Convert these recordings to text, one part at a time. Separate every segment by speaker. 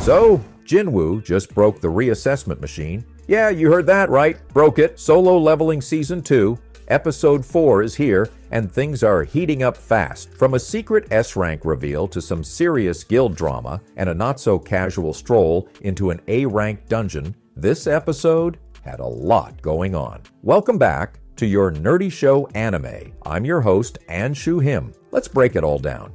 Speaker 1: So, Jinwoo just broke the reassessment machine. Yeah, you heard that right. Broke it. Solo Leveling Season 2. Episode 4 is here, and things are heating up fast. From a secret S-rank reveal to some serious guild drama and a not-so-casual stroll into an A-rank dungeon, this episode had a lot going on. Welcome back to your Nerdy Show Anime. I'm your host, An Shu Him. Let's break it all down.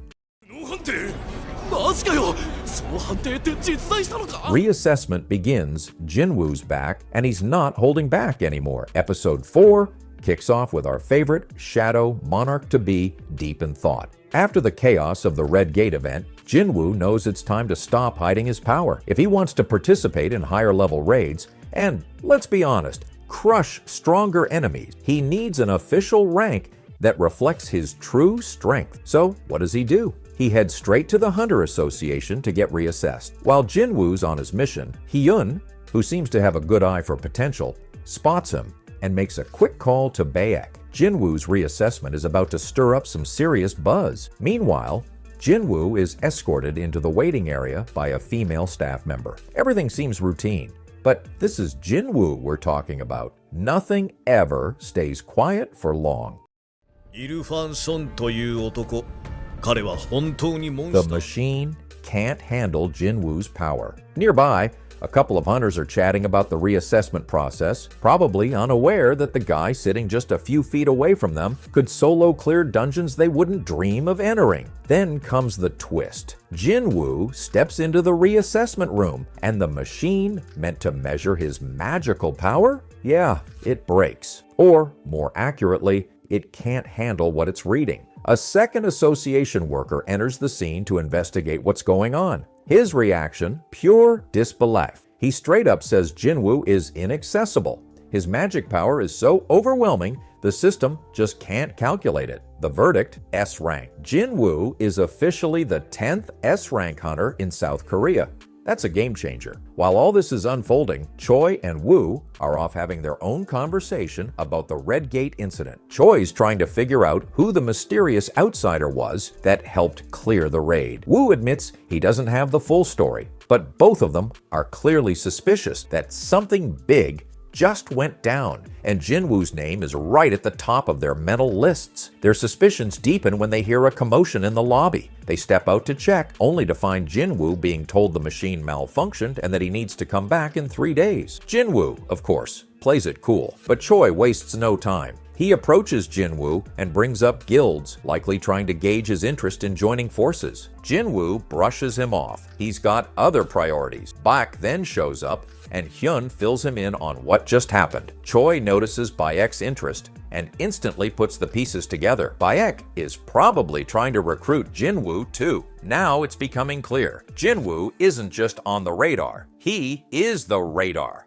Speaker 1: Reassessment begins, Jinwoo's back, and he's not holding back anymore. Episode 4 kicks off with our favorite Shadow Monarch-to-be deep in thought. After the chaos of the Red Gate event, Jinwoo knows it's time to stop hiding his power. If he wants to participate in higher-level raids, and, let's be honest, crush stronger enemies, he needs an official rank that reflects his true strength. So, what does he do? He heads straight to the Hunter Association to get reassessed. While Jinwoo's on his mission, Hyun, who seems to have a good eye for potential, spots him and makes a quick call to Baek. Jinwoo's reassessment is about to stir up some serious buzz. Meanwhile, Jinwoo is escorted into the waiting area by a female staff member. Everything seems routine, but this is Jinwoo we're talking about. Nothing ever stays quiet for long. The machine can't handle Jinwoo's power. Nearby, a couple of hunters are chatting about the reassessment process, probably unaware that the guy sitting just a few feet away from them could solo clear dungeons they wouldn't dream of entering. Then comes the twist. Jinwoo steps into the reassessment room, and the machine, meant to measure his magical power, it breaks. Or, more accurately, it can't handle what it's reading. A second association worker enters the scene to investigate what's going on. His reaction, pure disbelief. He straight up says Jinwoo is inaccessible. His magic power is so overwhelming, the system just can't calculate it. The verdict, S rank. Jinwoo is officially the 10th S rank hunter in South Korea. That's a game changer. While all this is unfolding, Choi and Woo are off having their own conversation about the Red Gate incident. Choi's trying to figure out who the mysterious outsider was that helped clear the raid. Woo admits he doesn't have the full story, but both of them are clearly suspicious that something big just went down, and Jinwoo's name is right at the top of their mental lists. Their suspicions deepen when they hear a commotion in the lobby. They step out to check, only to find Jinwoo being told the machine malfunctioned and that he needs to come back in 3 days. Jinwoo, of course, plays it cool, but Choi wastes no time. He approaches Jinwoo and brings up guilds, likely trying to gauge his interest in joining forces. Jinwoo brushes him off. He's got other priorities. Baek then shows up, and Hyun fills him in on what just happened. Choi notices Baek's interest and instantly puts the pieces together. Baek is probably trying to recruit Jinwoo too. Now it's becoming clear. Jinwoo isn't just on the radar. He is the radar.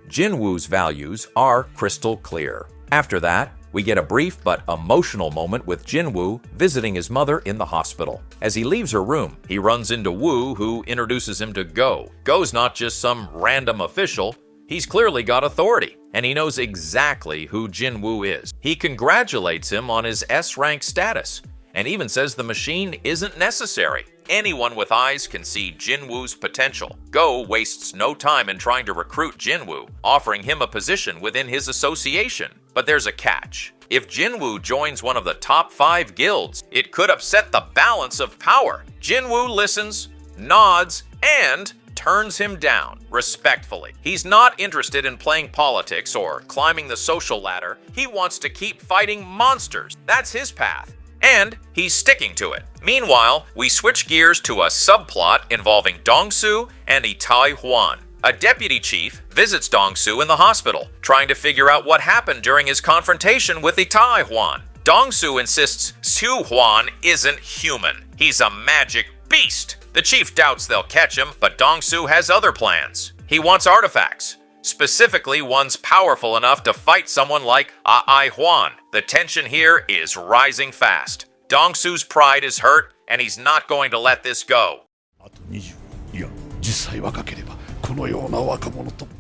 Speaker 1: Jinwoo's values are crystal clear. After that, we get a brief but emotional moment with Jinwoo visiting his mother in the hospital. As he leaves her room, he runs into Woo, who introduces him to Go. Go's not just some random official. He's clearly got authority, and he knows exactly who Jinwoo is. He congratulates him on his S-rank status, and even says the machine isn't necessary. Anyone with eyes can see Jinwoo's potential. Go wastes no time in trying to recruit Jinwoo, offering him a position within his association. But there's a catch. If Jinwoo joins one of the top 5 guilds, it could upset the balance of power. Jinwoo listens, nods, and turns him down, respectfully. He's not interested in playing politics or climbing the social ladder. He wants to keep fighting monsters. That's his path. And he's sticking to it. Meanwhile, we switch gears to a subplot involving Dong-soo and Itai Hwan. A deputy chief visits Dong-soo in the hospital, trying to figure out what happened during his confrontation with Itai Hwan. Dong-soo insists Soo Hwan isn't human. He's a magic beast. The chief doubts they'll catch him, but Dong-soo has other plans. He wants artifacts, specifically ones powerful enough to fight someone like Ai Hwan. The tension here is rising fast. Dong-soo's pride is hurt, and he's not going to let this go.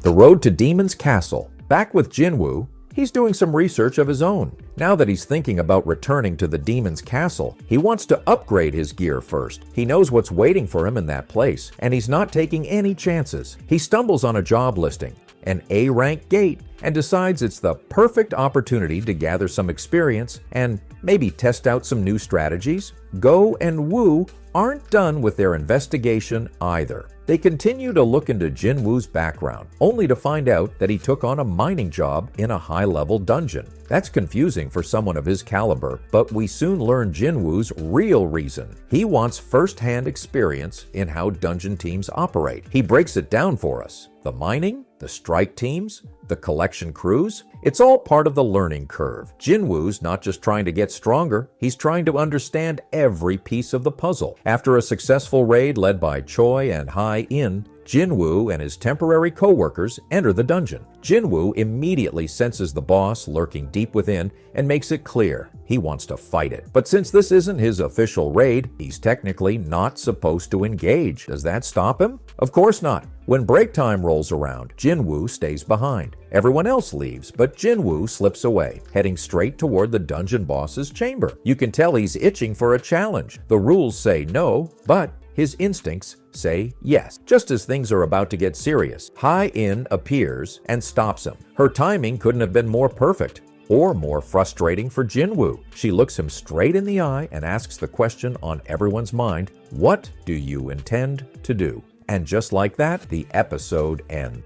Speaker 1: The road to Demon's Castle. Back with Jinwoo, He's doing some research of his own. Now that he's thinking about returning to the demon's castle, he wants to upgrade his gear first. He knows what's waiting for him in that place, and he's not taking any chances. He stumbles on a job listing, an A-rank gate, and decides it's the perfect opportunity to gather some experience and maybe test out some new strategies. Go and Woo aren't done with their investigation either. They continue to look into Jinwoo's background, only to find out that he took on a mining job in a high-level dungeon. That's confusing for someone of his caliber, but we soon learn Jinwoo's real reason. He wants first-hand experience in how dungeon teams operate. He breaks it down for us. The mining, the strike teams, the collection crews, it's all part of the learning curve. Jinwoo's not just trying to get stronger, he's trying to understand every piece of the puzzle. After a successful raid led by Choi and Hai-in, Jinwoo and his temporary co-workers enter the dungeon. Jinwoo immediately senses the boss lurking deep within and makes it clear he wants to fight it. But since this isn't his official raid, he's technically not supposed to engage. Does that stop him? Of course not. When break time rolls around, Jinwoo stays behind. Everyone else leaves, but Jinwoo slips away, heading straight toward the dungeon boss's chamber. You can tell he's itching for a challenge. The rules say no, but his instincts say yes. Just as things are about to get serious, Hai-in appears and stops him. Her timing couldn't have been more perfect or more frustrating for Jinwoo. She looks him straight in the eye and asks the question on everyone's mind, "What do you intend to do?" And just like that, the episode ends.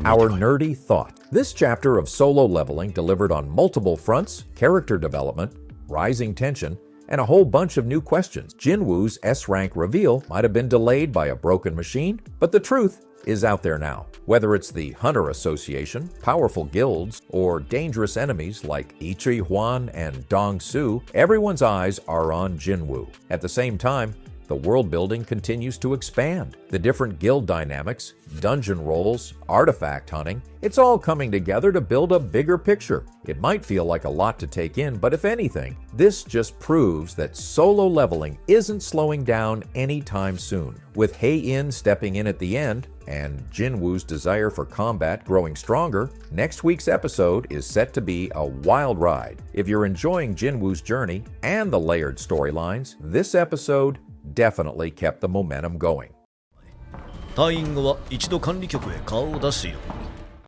Speaker 1: Our nerdy thought. This chapter of Solo Leveling delivered on multiple fronts, character development, rising tension, and a whole bunch of new questions. Jinwoo's S-rank reveal might have been delayed by a broken machine, but the truth is out there now. Whether it's the Hunter Association, powerful guilds, or dangerous enemies like Ichi, Hwan, and Dong Su, everyone's eyes are on Jinwoo. At the same time, the world building continues to expand. The different guild dynamics, dungeon roles, artifact hunting, it's all coming together to build a bigger picture. It might feel like a lot to take in, but if anything, this just proves that Solo Leveling isn't slowing down anytime soon. With Hai-in stepping in at the end, and Jinwoo's desire for combat growing stronger, next week's episode is set to be a wild ride. If you're enjoying Jinwoo's journey and the layered storylines, this episode definitely kept the momentum going.
Speaker 2: 退院後は一度管理局へ顔を出すよう